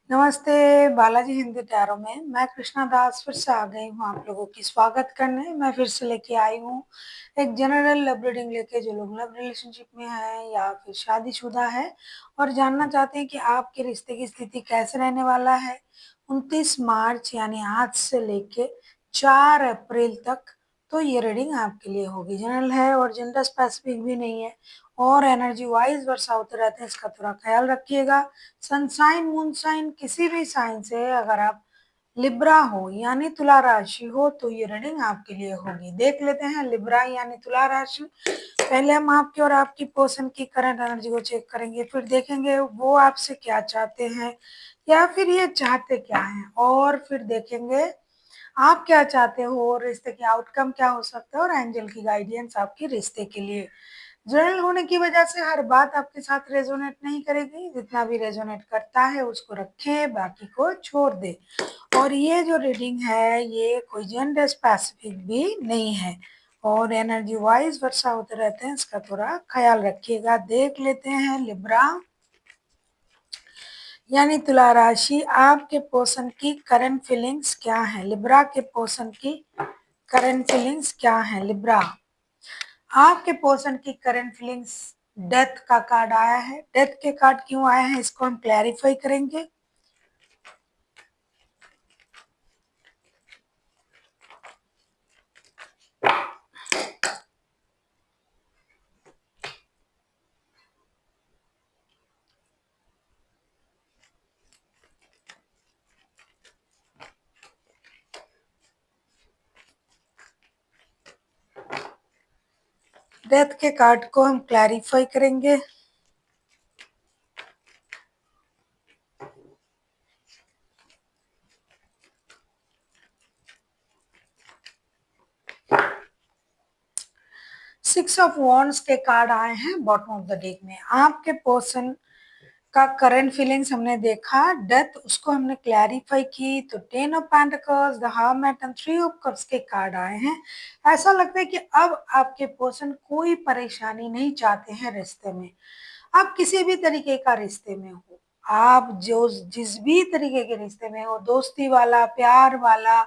नमस्ते बालाजी हिंदी टैरो में मैं कृष्णा दास फिर से आ गई हूँ आप लोगों की स्वागत करने। मैं फिर से लेके आई हूँ एक जनरल लव रीडिंग लेके, जो लोग लव रिलेशनशिप में हैं या फिर शादीशुदा है और जानना चाहते हैं कि आपके रिश्ते की स्थिति कैसे रहने वाला है 29 मार्च यानी आज से लेके 4 अप्रैल तक। तो ये रीडिंग आपके लिए होगी। जनरल है और जेंडर स्पेसिफिक भी नहीं है और एनर्जी वाइज वर्षा होते रहते हैं, इसका थोड़ा ख्याल रखिएगा। सनसाइन मूनसाइन किसी भी साइन से अगर आप लिब्रा हो यानी तुला राशि हो तो ये रीडिंग आपके लिए होगी। देख लेते हैं लिब्रा यानी तुला राशि। पहले हम आपकी और आपकी पर्सन की करंट एनर्जी को चेक करेंगे, फिर देखेंगे वो आपसे क्या चाहते हैं या फिर ये चाहते क्या हैं, और फिर देखेंगे आप क्या चाहते हो और रिश्ते के आउटकम क्या हो सकता है और एंजल की गाइडेंस आपके रिश्ते के लिए। जर्नल होने की वजह से हर बात आपके साथ रेजोनेट नहीं करेगी, जितना भी रेजोनेट करता है उसको रखें, बाकी को छोड़ दे। और ये जो रीडिंग है ये कोई जेंडर स्पेसिफिक भी नहीं है और एनर्जी वाइज वर्षा होते रहते हैं, इसका थोड़ा ख्याल रखिएगा। देख लेते हैं लिब्रा यानी तुला राशि, आपके पर्सन की करंट फीलिंग्स क्या है। लिब्रा के पर्सन की करंट फीलिंग्स क्या है। लिब्रा आपके पर्सन की करंट फीलिंग्स, डेथ का कार्ड आया है। डेथ के कार्ड क्यों आया है इसको हम क्लैरिफाई करेंगे। डेथ के कार्ड को हम क्लैरिफाई करेंगे। सिक्स ऑफ वॉन्ड्स के कार्ड आए हैं बॉटम ऑफ द डेक में। आपके पर्सन का करंट फीलिंग्स हमने देखा, डेथ उसको हमने क्लैरिफाई की, तो 10 of pentacles, the hermit and 3 of cups के कार्ड आए हैं। ऐसा लगता है कि अब आपके पर्सन कोई परेशानी नहीं चाहते हैं रिश्ते में। आप किसी भी तरीके का रिश्ते में हो, आप जो जिस भी तरीके के रिश्ते में हो, दोस्ती वाला, प्यार वाला,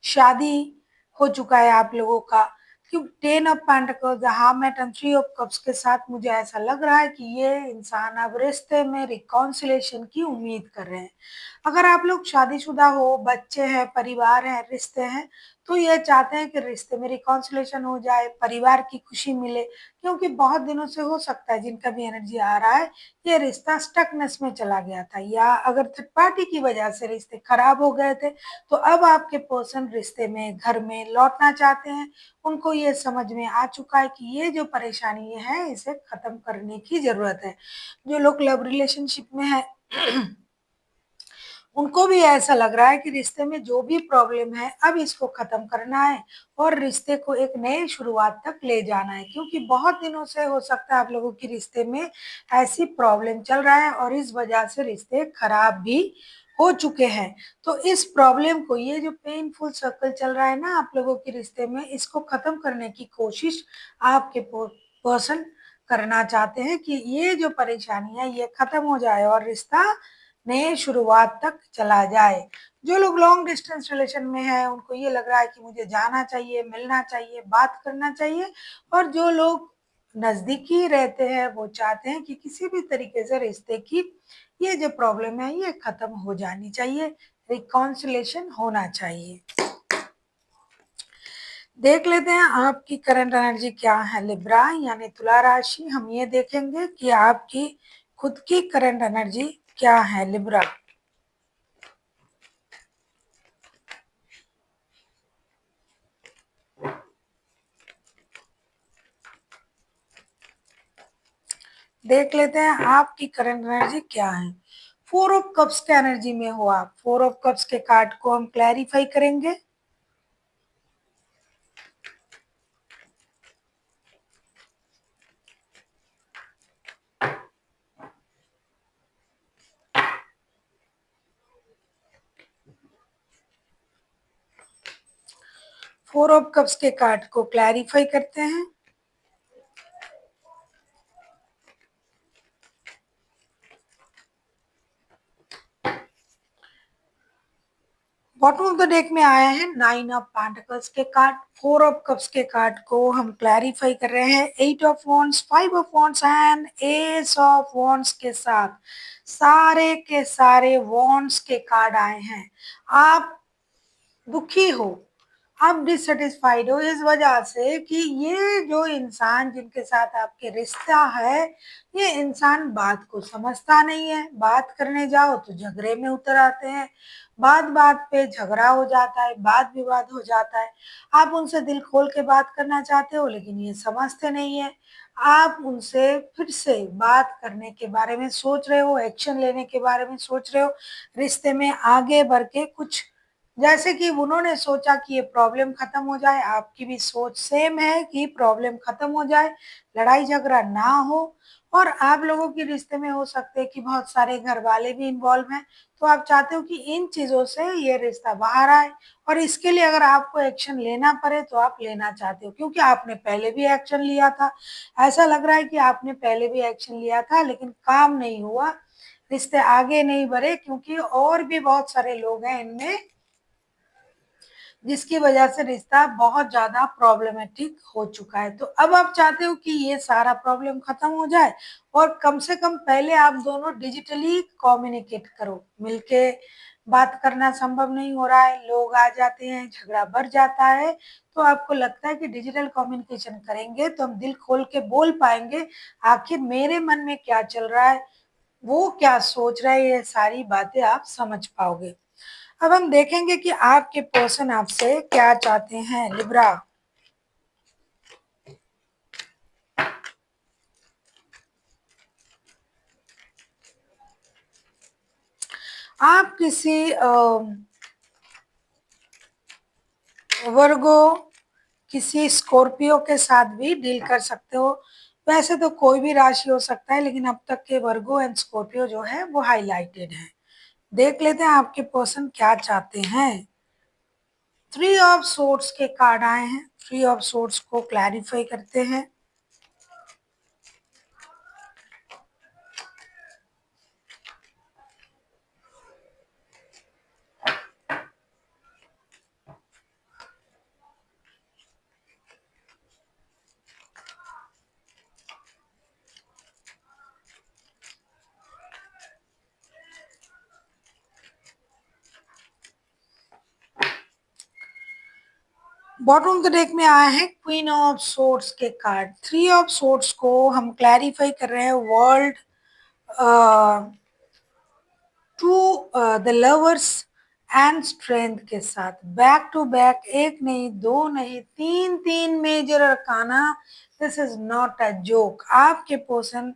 शादी हो चुका है आप लोगों का, क्यों 10 of pentacles, hermit and 3 of cups के साथ मुझे ऐसा लग रहा है कि ये इंसान अब रिश्ते में रिकॉन्सिलेशन की उम्मीद कर रहे हैं। अगर आप लोग शादीशुदा हो, बच्चे हैं, परिवार है, रिश्ते हैं, तो ये चाहते हैं कि रिश्ते में रिकॉन्सिलेशन हो जाए, परिवार की खुशी मिले, क्योंकि बहुत दिनों से हो सकता है जिनका भी एनर्जी आ रहा है ये रिश्ता स्टकनेस में चला गया था, या अगर थर्ड पार्टी की वजह से रिश्ते खराब हो गए थे, तो अब आपके पर्सन रिश्ते में, घर में लौटना चाहते हैं। उनको ये समझ में आ चुका है कि ये जो परेशानी है इसे खत्म करने की जरूरत है। जो लोग लव रिलेशनशिप में है उनको भी ऐसा लग रहा है कि रिश्ते में जो भी प्रॉब्लम है अब इसको खत्म करना है और रिश्ते को एक नई शुरुआत तक ले जाना है, क्योंकि बहुत दिनों से हो सकता है आप लोगों के रिश्ते में ऐसी प्रॉब्लम चल रहा है और इस वजह से रिश्ते खराब भी हो चुके हैं। तो इस प्रॉब्लम को, ये जो पेनफुल सर्कल चल रहा है ना आप लोगों के रिश्ते में, इसको खत्म करने की कोशिश आपके पर्सन करना चाहते हैं कि ये जो परेशानी है ये खत्म हो जाए और रिश्ता नए शुरुआत तक चला जाए। जो लोग लॉन्ग डिस्टेंस रिलेशन में हैं उनको ये लग रहा है कि मुझे जाना चाहिए, मिलना चाहिए, बात करना चाहिए, और जो लोग नजदीकी रहते हैं वो चाहते हैं कि किसी भी तरीके से रिश्ते की ये जो प्रॉब्लम है ये खत्म हो जानी चाहिए, रिकॉन्सिलेशन होना चाहिए। देख लेते हैं आपकी करंट एनर्जी क्या है लिब्रा यानी तुला राशि। हम ये देखेंगे कि आपकी खुद की करंट एनर्जी क्या है लिब्रा। देख लेते हैं आपकी करंट एनर्जी क्या है। 4 ऑफ कप्स के एनर्जी में हो आप। 4 ऑफ कप्स के कार्ड को हम क्लैरिफाई करेंगे। 4 ऑफ कप्स के कार्ड को क्लैरिफाई करते हैं। बॉटम ऑफ द डेक में आया है 9 ऑफ पेंटिकल्स के कार्ड, 4 ऑफ कप्स के कार्ड को हम क्लैरिफाई कर रहे हैं 8 of wands, 5 of wands and S of wands के साथ सारे के सारे वॉन्ड्स के कार्ड आए हैं। आप दुखी हो, आप डिससेटिस्फाइड हो इस वजह से कि ये जो इंसान जिनके साथ आपके रिश्ता है, ये इंसान बात को समझता नहीं है। बात करने जाओ तो झगड़े में उतर आते हैं, बात बात पे झगड़ा हो जाता है, वाद विवाद हो जाता है। आप उनसे दिल खोल के बात करना चाहते हो लेकिन ये समझते नहीं है। आप उनसे फिर से बात करने के बारे में सोच रहे हो, एक्शन लेने के बारे में सोच रहे हो, रिश्ते में आगे बढ़ के कुछ, जैसे कि उन्होंने सोचा कि ये प्रॉब्लम खत्म हो जाए, आपकी भी सोच सेम है कि प्रॉब्लम खत्म हो जाए, लड़ाई झगड़ा ना हो। और आप लोगों के रिश्ते में हो सकते हैं कि बहुत सारे घर वाले भी इन्वॉल्व हैं, तो आप चाहते हो कि इन चीजों से ये रिश्ता बाहर आए, और इसके लिए अगर आपको एक्शन लेना पड़े तो आप लेना चाहते हो क्योंकि आपने पहले भी एक्शन लिया था। ऐसा लग रहा है कि आपने पहले भी एक्शन लिया था लेकिन काम नहीं हुआ, रिश्ते आगे नहीं बढ़े क्योंकि और भी बहुत सारे लोग हैं इनमें, जिसकी वजह से रिश्ता बहुत ज्यादा प्रॉब्लमेटिक हो चुका है। तो अब आप चाहते हो कि ये सारा प्रॉब्लम खत्म हो जाए और कम से कम पहले आप दोनों डिजिटली कम्युनिकेट करो। मिलके बात करना संभव नहीं हो रहा है, लोग आ जाते हैं, झगड़ा बढ़ जाता है, तो आपको लगता है कि डिजिटल कम्युनिकेशन करेंगे तो हम दिल खोल के बोल पाएंगे आखिर मेरे मन में क्या चल रहा है, वो क्या सोच रहा है, ये सारी बातें आप समझ पाओगे। अब हम देखेंगे कि आपके पर्सन आपसे क्या चाहते हैं। लिब्रा, आप किसी वर्गो, किसी स्कॉर्पियो के साथ भी डील कर सकते हो। वैसे तो कोई भी राशि हो सकता है लेकिन अब तक के वर्गो एंड स्कॉर्पियो जो है वो हाईलाइटेड है। देख लेते हैं आपके पर्सन क्या चाहते हैं। 3 ऑफ सोर्ड्स के कार्ड आए हैं, 3 ऑफ सोर्ड्स को क्लैरिफाई करते हैं। बॉटम ऑफ द डेक में आया है क्वीन ऑफ सोर्ड्स के कार्ड। 3 ऑफ सोर्ड्स को हम क्लैरिफाई कर रहे हैं world to the lovers and strength के साथ बैक टू बैक, एक नहीं दो नहीं तीन तीन major arcana. This is not a joke. आपके पर्सन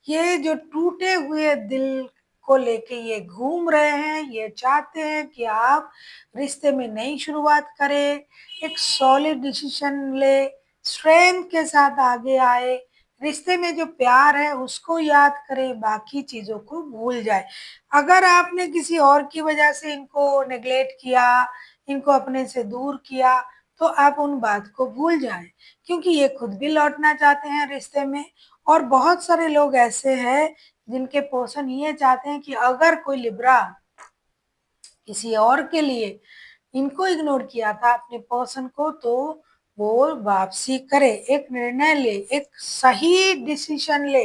ये जो टूटे हुए दिल को लेके ये घूम रहे हैं, ये चाहते हैं कि आप रिश्ते में नई शुरुआत करें, एक सॉलिड डिसीजन ले, स्ट्रेंथ के साथ आगे आए, रिश्ते में जो प्यार है उसको याद करें, बाकी चीजों को भूल जाए। अगर आपने किसी और की वजह से इनको नेग्लेक्ट किया, इनको अपने से दूर किया, तो आप उन बात को भूल जाएं क्योंकि ये खुद भी लौटना चाहते हैं रिश्ते में। और बहुत सारे लोग ऐसे हैं जिनके पर्सन ये चाहते हैं कि अगर कोई लिब्रा किसी और के लिए इनको इग्नोर किया था अपने पर्सन को, तो वो वापसी करे, एक निर्णय ले, एक सही डिसीजन ले,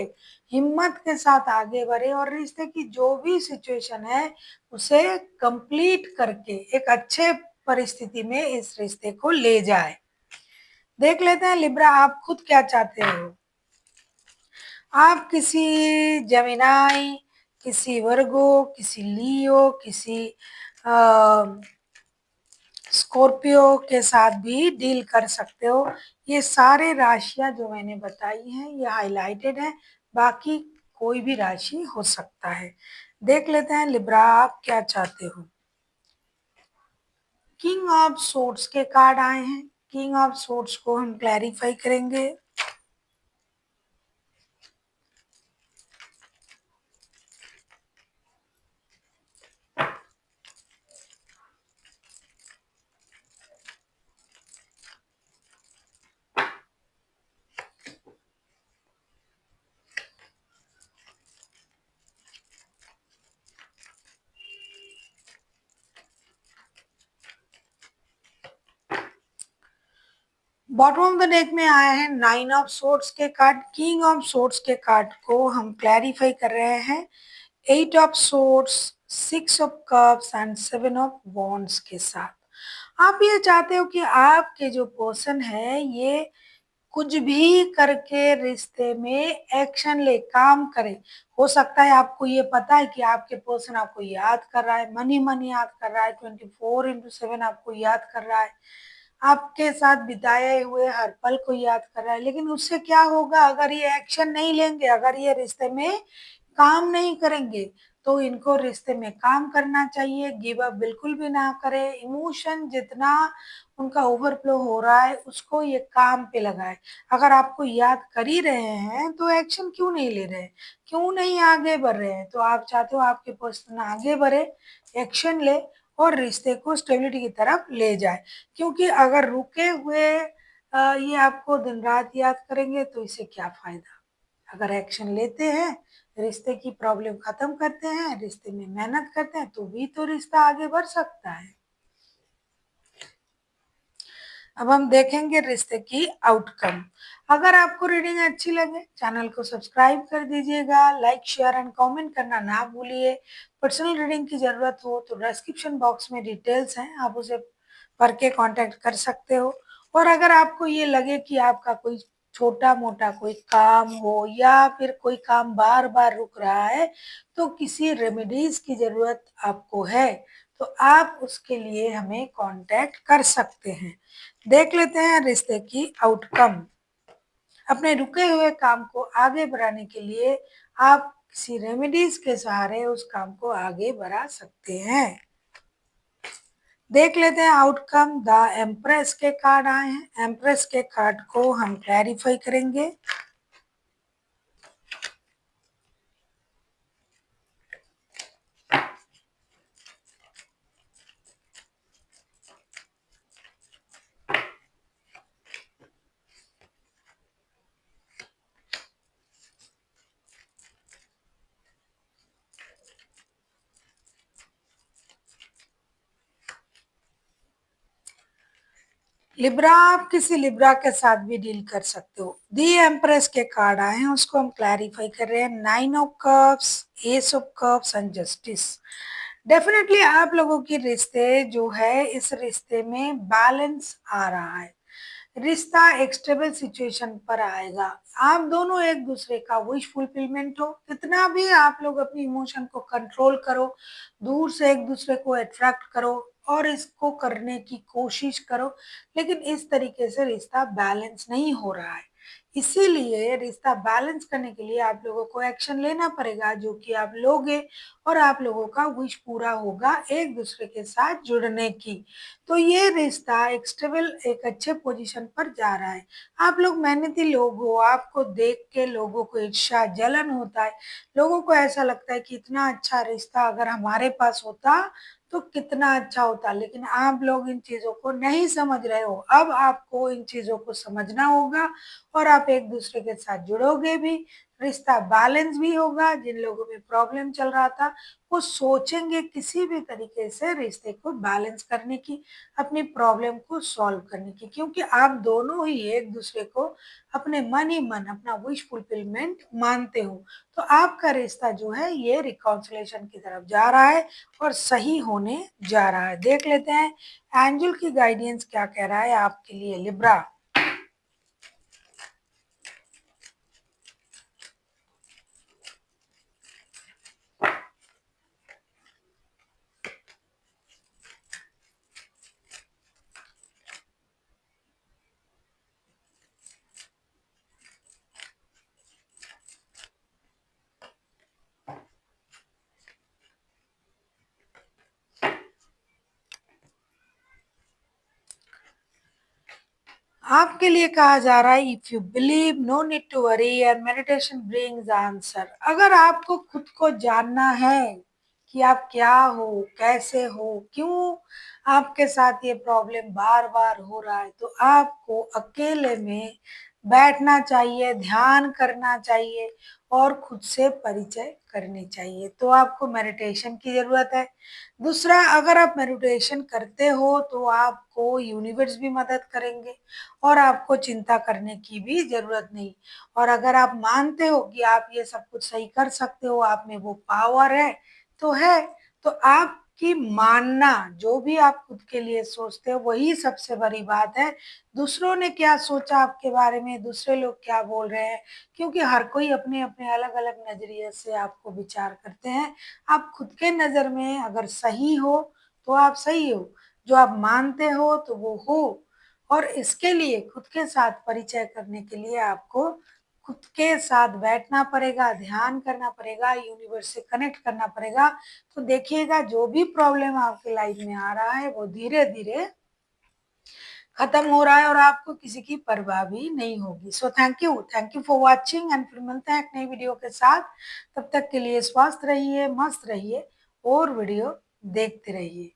हिम्मत के साथ आगे बढ़े और रिश्ते की जो भी सिचुएशन है उसे कंप्लीट करके एक अच्छे परिस्थिति में इस रिश्ते को ले जाए। देख लेते हैं लिब्रा आप खुद क्या चाहते हो। आप किसी जेमिनाई, किसी वर्गो, किसी लियो, किसी स्कॉर्पियो के साथ भी डील कर सकते हो। ये सारे राशियां जो मैंने बताई हैं ये हाईलाइटेड है, बाकी कोई भी राशि हो सकता है। देख लेते हैं लिब्रा आप क्या चाहते हो। किंग ऑफ सोर्ड्स के कार्ड आए हैं, किंग ऑफ सोर्ड्स को हम क्लैरिफाई करेंगे। बॉटम ऑफ द डेक में आए हैं 9 ऑफ सोर्ड्स के कार्ड। किंग ऑफ सोर्ड्स के कार्ड को हम क्लैरिफाई कर रहे हैं 8 of swords, 6 of cups and 7 of wands के साथ। आप ये चाहते हो कि आपके जो पर्सन है ये कुछ भी करके रिश्ते में एक्शन ले, काम करे। हो सकता है आपको ये पता है कि आपके पर्सन आपको याद कर रहा है, मन ही मन याद कर रहा है, 24/7 आपको याद कर रहा है, आपके साथ बिताए हुए हर पल को याद कर रहा है। लेकिन उससे क्या होगा अगर ये एक्शन नहीं लेंगे, अगर ये रिश्ते में काम नहीं करेंगे। तो इनको रिश्ते में काम करना चाहिए, गिव अप बिल्कुल भी ना करें। इमोशन जितना उनका ओवरफ्लो हो रहा है उसको ये काम पे लगाए। अगर आपको याद कर ही रहे हैं तो एक्शन क्यों नहीं ले रहे हैं, क्यों नहीं आगे बढ़ रहे हैं? तो आप चाहते हो आपके पर्सन आगे बढ़े, एक्शन ले और रिश्ते को स्टेबिलिटी की तरफ ले जाए। क्योंकि अगर रुके हुए ये आपको दिन रात याद करेंगे तो इससे क्या फायदा। अगर एक्शन लेते हैं, रिश्ते की प्रॉब्लम खत्म करते हैं, रिश्ते में मेहनत करते हैं तो भी तो रिश्ता आगे बढ़ सकता है। अब हम देखेंगे रिश्ते की आउटकम। अगर आपको रीडिंग अच्छी लगे चैनल को सब्सक्राइब कर दीजिएगा, लाइक शेयर एंड कमेंट करना ना भूलिए। पर्सनल रीडिंग की जरूरत हो तो डिस्क्रिप्शन बॉक्स में डिटेल्स हैं, आप उसे पढ़ के कांटेक्ट कर सकते हो। और अगर आपको ये लगे कि आपका कोई छोटा मोटा कोई काम हो या फिर कोई काम बार बार रुक रहा है तो किसी रेमेडीज की जरूरत आपको है तो आप उसके लिए हमें कांटेक्ट कर सकते हैं। देख लेते हैं रिश्ते की आउटकम। अपने रुके हुए काम को आगे बढ़ाने के लिए आप किसी रेमेडीज के सहारे उस काम को आगे बढ़ा सकते हैं। देख लेते हैं आउटकम। द एम्प्रेस के कार्ड आए हैं, एम्प्रेस के कार्ड को हम क्लैरिफाई करेंगे। लिब्रा, आप किसी लिब्रा के साथ भी डील कर सकते हो। दी एम्प्रेस के कार्ड आए हैं, उसको हम क्लैरिफाई कर रहे हैं 9 of cups, S of cups and justice. Definitely आप लोगों की रिश्ते जो है इस रिश्ते में बैलेंस आ रहा है, रिश्ता एक स्टेबल सिचुएशन पर आएगा। आप दोनों एक दूसरे का विश फुलफिलमेंट हो। कितना भी आप लोग अपनी इमोशन को कंट्रोल करो, दूर से एक दूसरे को अट्रैक्ट करो और इसको करने की कोशिश करो, लेकिन इस तरीके से रिश्ता बैलेंस नहीं हो रहा है। इसीलिए रिश्ता बैलेंस करने के लिए आप लोगों को एक्शन लेना पड़ेगा, जो कि आप लोगे और आप लोगों का विश पूरा होगा एक दूसरे के साथ जुड़ने की। तो ये रिश्ता एक स्टेबल, एक अच्छे पोजीशन पर जा रहा है। आप लोग मेहनती लोग हो, आपको देख के लोगों को ईर्ष्या जलन होता है। लोगों को ऐसा लगता है कि इतना अच्छा रिश्ता अगर हमारे पास होता तो कितना अच्छा होता, लेकिन आप लोग इन चीजों को नहीं समझ रहे हो। अब आपको इन चीजों को समझना होगा और आप एक दूसरे के साथ जुड़ोगे भी, रिश्ता बैलेंस भी होगा। जिन लोगों में प्रॉब्लम चल रहा था वो सोचेंगे किसी भी तरीके से रिश्ते को बैलेंस करने की, अपनी प्रॉब्लम को सॉल्व करने की, क्योंकि आप दोनों ही एक दूसरे को अपने मन ही मन अपना विश फुलफिलमेंट मानते हो। तो आपका रिश्ता जो है ये रिकॉन्सिलेशन की तरफ जा रहा है और सही होने जा रहा है। देख लेते हैं एंजल की गाइडेंस क्या कह रहा है आपके लिए लिब्रा। आपके लिए कहा जा रहा है if you believe no need to worry and meditation brings answer. अगर आपको खुद को जानना है कि आप क्या हो, कैसे हो, क्यों आपके साथ ये प्रॉब्लम बार बार हो रहा है, तो आपको अकेले में बैठना चाहिए, ध्यान करना चाहिए और खुद से परिचय करनी चाहिए। तो आपको मेडिटेशन की ज़रूरत है। दूसरा, अगर आप मेडिटेशन करते हो तो आपको यूनिवर्स भी मदद करेंगे और आपको चिंता करने की भी ज़रूरत नहीं। और अगर आप मानते हो कि आप ये सब कुछ सही कर सकते हो, आप में वो पावर है, तो है। तो आपकी मानना, जो भी आप खुद के लिए सोचते हो, वही सबसे बड़ी बात है। दूसरों ने क्या सोचा आपके बारे में, दूसरे लोग क्या बोल रहे हैं, क्योंकि हर कोई अपने-अपने अलग-अलग नज़रिए से आपको विचार करते हैं। आप खुद के नज़र में अगर सही हो, तो आप सही हो। जो आप मानते हो, तो वो हो। और इसके लिए खुद के साथ परिचय करने के लिए आपको खुद के साथ बैठना पड़ेगा, ध्यान करना पड़ेगा, यूनिवर्स से कनेक्ट करना पड़ेगा। तो देखिएगा जो भी प्रॉब्लम आपकी लाइफ में आ रहा है, वो धीरे-धीरे खत्म हो रहा है और आपको किसी की परवाह भी नहीं होगी। So thank you for watching and फिर मिलते हैं एक नई वीडियो के साथ। तब तक के लिए स्वस्थ रहिए, मस्त रहिए और वीडियो देखते रहिए।